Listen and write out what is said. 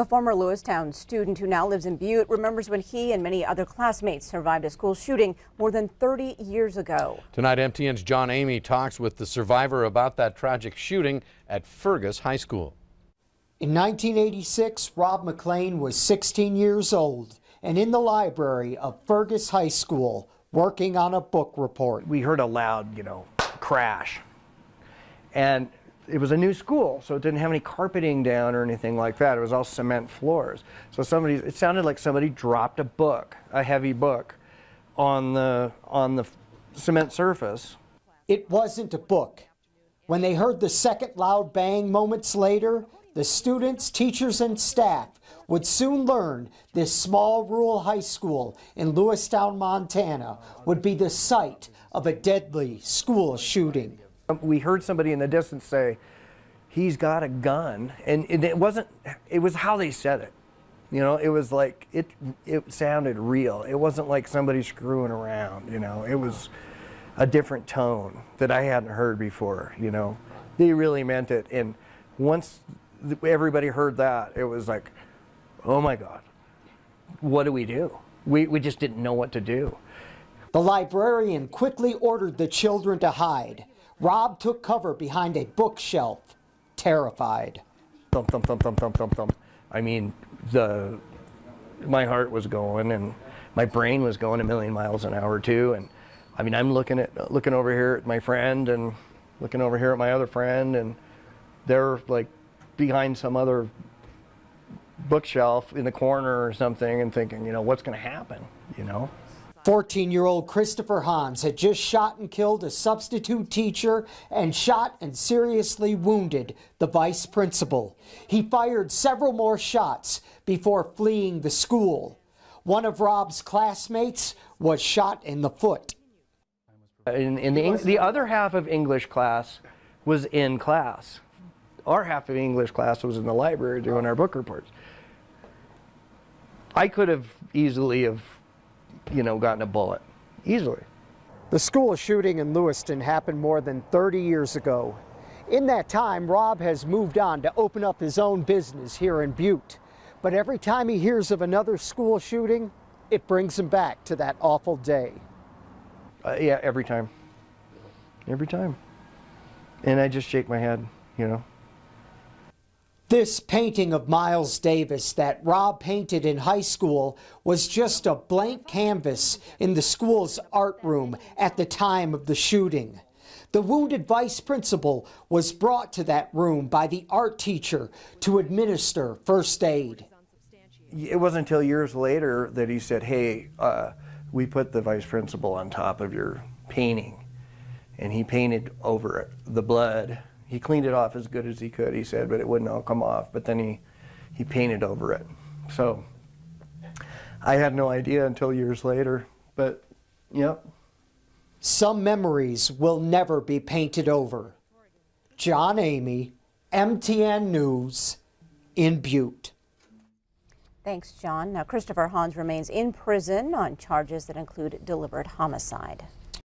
A former Lewistown student who now lives in Butte remembers when he and many other classmates survived a school shooting more than 30 years ago. Tonight, MTN's John Amey talks with the survivor about that tragic shooting at Fergus High School. In 1986, Rob McLean was 16 years old and in the library of Fergus High School working on a book report. We heard a loud, crash. And it was a new school, so it didn't have any carpeting down or anything like that. It was all cement floors. So it sounded like somebody dropped a book, a heavy book, on the cement surface. It wasn't a book. When they heard the second loud bang moments later, the students, teachers, and staff would soon learn this small rural high school in Lewistown, Montana would be the site of a deadly school shooting. We heard somebody in the distance say, "He's got a gun," and it was how they said it. It was like, it sounded real. It wasn't like somebody screwing around, It was a different tone that I hadn't heard before, They really meant it, and once everybody heard that, it was like, oh my God, what do we do? We just didn't know what to do. The librarian quickly ordered the children to hide. Rob took cover behind a bookshelf, terrified. Thump, thump, thump, thump, thump, thump, thump. I mean, my heart was going and my brain was going a million miles an hour too. And I mean, I'm looking over here at my friend and looking over here at my other friend, and they're like behind some other bookshelf in the corner or something, and thinking, what's going to happen, 14-year-old Christopher Hans had just shot and killed a substitute teacher and shot and seriously wounded the vice principal. He fired several more shots before fleeing the school. One of Rob's classmates was shot in the foot. The other half of English class was in class. Our half of English class was in the library doing our book reports. I could have easily gotten a bullet, easily. The school shooting in Lewiston happened more than 30 years ago. In that time, Rob has moved on to open up his own business here in Butte. But every time he hears of another school shooting, it brings him back to that awful day. Yeah, every time. Every time. And I just shake my head, This painting of Miles Davis that Rob painted in high school was just a blank canvas in the school's art room at the time of the shooting. The wounded vice principal was brought to that room by the art teacher to administer first aid. It wasn't until years later that he said, "Hey, we put the vice principal on top of your painting," and he painted over it the blood. He cleaned it off as good as he could, he said, but it wouldn't all come off. But then he painted over it. So I had no idea until years later, but yep. Some memories will never be painted over. John Amey, MTN News, in Butte. Thanks, John. Now, Christopher Hans remains in prison on charges that include deliberate homicide.